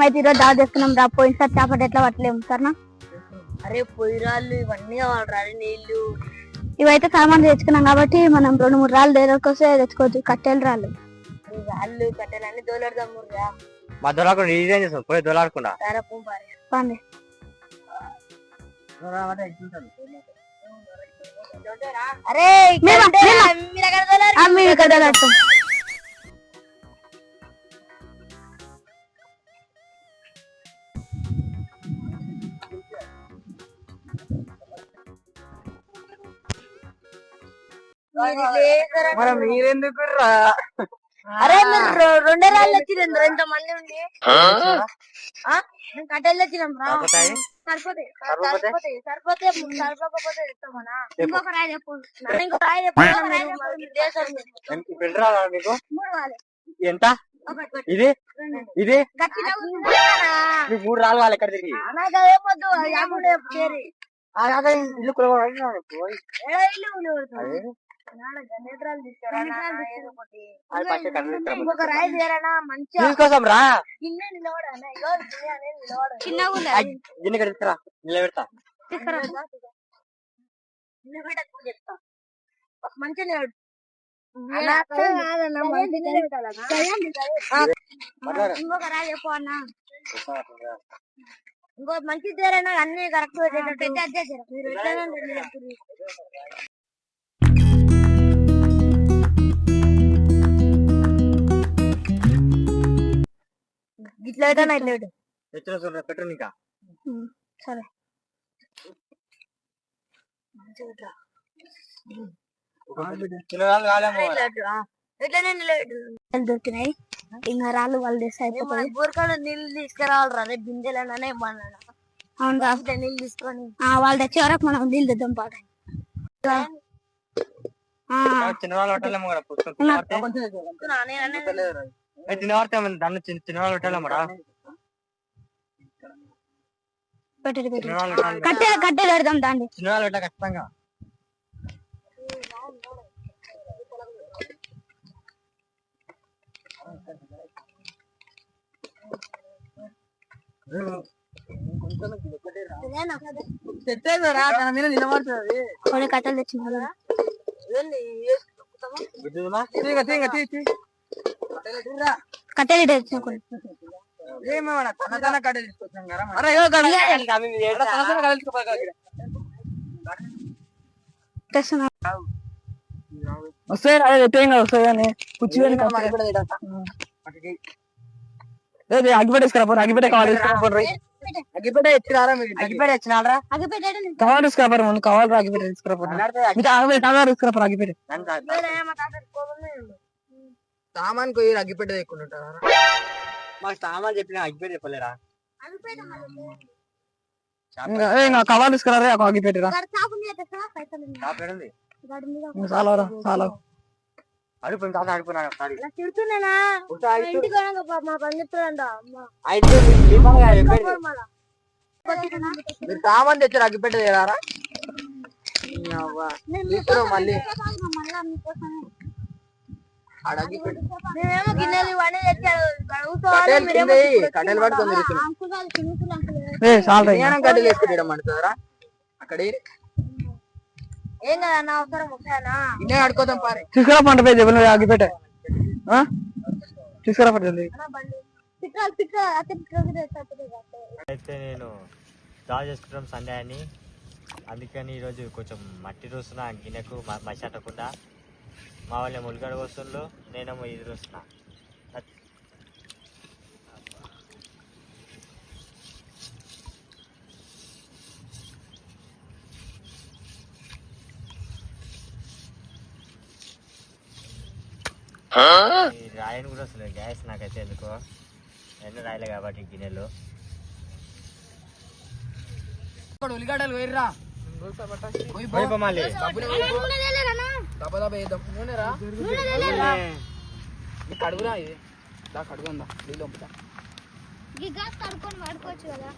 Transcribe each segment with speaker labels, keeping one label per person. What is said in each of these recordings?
Speaker 1: మేమైతే ఈరోజు దావ చేసుకున్నాం రా. పోయినసారి చేపట్టు ఎట్లా పట్టలేము సరేనా.
Speaker 2: అరే పొయ్యిరాళ్ళు ఇవన్నీ కావాలి, నీళ్లు
Speaker 1: ఇవైతే సామాన్ తెచ్చుకున్నాం కాబట్టి మనం 2-3 రాళ్ళు దగ్గరకొస్తే తెచ్చుకోవచ్చు. కట్టెలు రాళ్ళు
Speaker 2: కట్టెలు అన్ని దోలాడదాము రా.
Speaker 3: మా దొలాకుండా ఈజీ చేస్తాం, పోయి దొలాడకుండా
Speaker 1: పండి.
Speaker 2: అరే
Speaker 1: మేము ఇక్కడ దొలాడతాం.
Speaker 3: మీరెందుకు
Speaker 2: అరే మీరు 2 రాళ్ళు వచ్చిండ్రు ఇంతమంది ఉండి కట్టెలు వచ్చినాం రా. సరిపోతే సరిపోకపోతే ఇస్తామన్నా. ఇంకొక రాయి చెప్పు.
Speaker 3: ఎంత ఇది ఇది 3 రాళ్ళు వాళ్ళు ఎక్కడ తిరిగి ఇల్లు
Speaker 2: ఇంకొక రాయి తీరానా మంచిగా
Speaker 3: తీసుకోసం రా.
Speaker 2: చిన్నగా
Speaker 3: తీసుకురా నిలబెడతా.
Speaker 2: చెప్తా మంచిగా ఇంకొక రాయి చెప్పు అన్న. ఇంకో మంచి తీరైనా అన్ని కరెక్ట్ ఇట్లా
Speaker 3: పెట్టు ఇంకా
Speaker 1: సరే దొరికినాయి. ఇంకా రాళ్ళు వాళ్ళు తెస్తే అయిపోతుంది.
Speaker 2: ఊరికాడ నీళ్ళు తీసుకురావాలి రా. బిందెలనే
Speaker 1: అవును
Speaker 2: కాబట్టి నీళ్ళు తీసుకొని
Speaker 1: వాళ్ళు తెచ్చే వరకు మనం నీళ్ళు తెద్దాం పాట.
Speaker 3: చిన్నవాళ్ళు దాన్ని చిన్నవాళ్ళు పెట్టాలమ్మరా.
Speaker 1: కట్టెలు పెడదాం దాన్ని.
Speaker 3: చిన్నవాళ్ళు పెట్టా ఖచ్చితంగా.
Speaker 1: కొన్ని కట్టెలు తెచ్చిన కట్టెలు తెచ్చిన
Speaker 4: వస్తాయి వస్తాయని కూర్చొని అగ్గిపెట్ట తీసుకురా. అగ్గిపెట్ట కావాలి అగ్గిపెట్ట ఎత్తిరారా. అగ్గిపెట్ట వచ్చినారా కావాలి తీసుకురా. ముందు కావాలి అగ్గిపెట్ట తీసుకురా. అగ్గిపెట్ట సామాన్ పోయి అగ్గిపెట్ట ఎక్కుంటారా.
Speaker 3: మాకు సామాన్ చెప్పిన అగ్గిపెట్ట చెప్పలేరా.
Speaker 4: కావాలి తీసుకురా. అగ్గిపెట్టరా చాలా చాలా
Speaker 3: అడిపోయింది తాత అడిపోయినా
Speaker 2: తిడుతున్నానా మా పండితులంట.
Speaker 4: మీరు సామాన్ తెచ్చారు అగ్గిపెట్ట తేరారా. మళ్ళీ
Speaker 2: మేమేమో గిన్నెలు ఇవన్నీ తెచ్చాడు.
Speaker 4: కట్టెలు పట్టుకొని కట్టెలు వేసుకుంటాం అంటారా. అక్కడ
Speaker 2: ఏం కదన్నా అవసరం వస్తానా
Speaker 4: ఇన్నే అడుకోదాం పారే. తీసుకురా పంట పోయి అగ్గిపెట్ట తీసుకురా పడుతుంది.
Speaker 3: అయితే నేను జాబ్ చేసుకుంటాం సండే అని, అందుకని ఈరోజు కొంచెం మట్టి రోస్తున్నా గిన్నెకు మసి అట్టకుండా. మా వాళ్ళ ములిగడ వస్తువులు నేనేమో ఇది రోస్తున్నా. రాయని కూడా వస్తుంది గ్యాస్ నాకైతే ఎందుకో ఎన్న రాయలే కాబట్టి గిన్నెలు.
Speaker 4: ఉల్లిగడ్డలు వేయరా కడుగురా. ఇది కడుగుందా నీళ్ళు పంపుతా.
Speaker 1: వాడుకోవచ్చు కదా.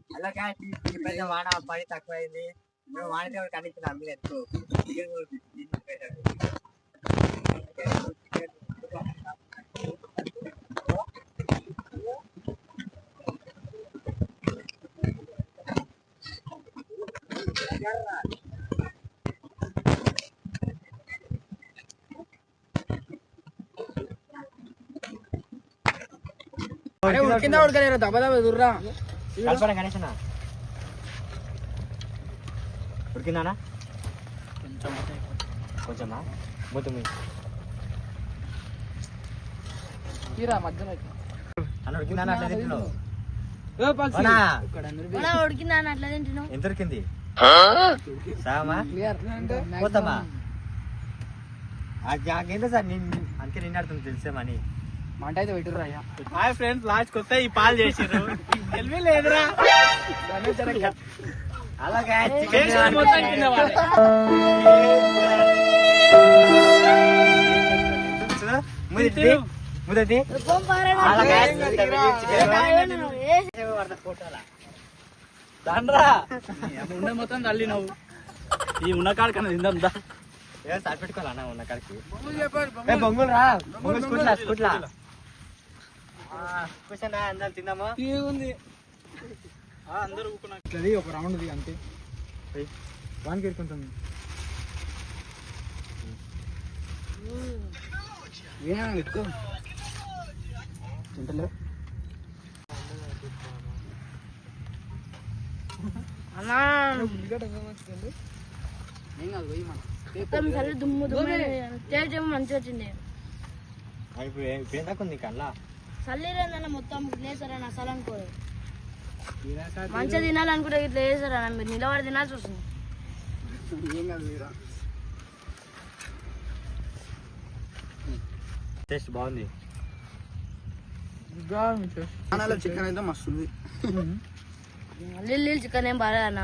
Speaker 3: హలో guys, ఈ పెద్ద వాన పడి తక్కువైంది. మేము వానతో కనిపించిన మీరు ఎక్కువ
Speaker 4: అరే ఉడికిందా ఉడకలేరా దెబ్బ దెబ్బ దుర్రా
Speaker 3: కల్పన గణేశనా ఉడికిందానా కొంచెమా మూత
Speaker 4: తీరా మధ్యలో
Speaker 3: అన్న ఉడికిందానా అట్లా తింటున్నావు
Speaker 2: ఉడికిందా అని అట్లా తింటున్నావు?
Speaker 3: ఎంత ఉడికింది సామా పోతామా ఏంటో సార్ నేను అందుకే నిన్న అడుగుతుంది తెలిసేమని
Speaker 4: మంట అయితే పెట్టుర్రా అయ్యా.
Speaker 5: హాయ్ ఫ్రెండ్స్, లాస్ట్ కొత్త ఈ పాలు చేసారు తెలివి లేదురా.
Speaker 3: అలాగే
Speaker 5: మొత్తం కింద పడే.
Speaker 3: ముదటి
Speaker 5: దండ్రా ఉండే మొత్తం తల్లి నువ్వు ఈ ఉన్న కాడ కన్నా తిందాం దా.
Speaker 3: పెట్టుకోవాలన్నా ఉన్న కాడికి బొంగులు రా బొంగులు స్కూట్లా స్కూట్లా కూర్చోండి అందరం తిందామా
Speaker 4: ఉంది
Speaker 5: అందరూ ఊకున్నా
Speaker 4: ఒక రౌండ్ ది అంతే వానికి ఎరుకుంటుంది ఎక్కువ తింటలే
Speaker 2: అన్నా
Speaker 4: ఏం కాదు పోయి మన
Speaker 2: మొత్తం సరే దుమ్ము టేస్ట్ ఏమో మంచిగా వచ్చింది.
Speaker 3: ఇప్పుడు ఏం దాకా ఉంది కల్లా
Speaker 2: చల్లిరేందన్న మొత్తం లేసారని అసలు అనుకోలేదు. మంచిగా తినాలనుకుంటే ఇట్లా వేసారన్న మీరు నిలబడి తినాల్సి వస్తుంది.
Speaker 4: ఏం కాదు వీరా
Speaker 3: టేస్ట్ బాగుంది.
Speaker 4: చికెన్ అయితే మస్తుంది
Speaker 2: లిల్ చికెన్ ఏం బాగా అన్న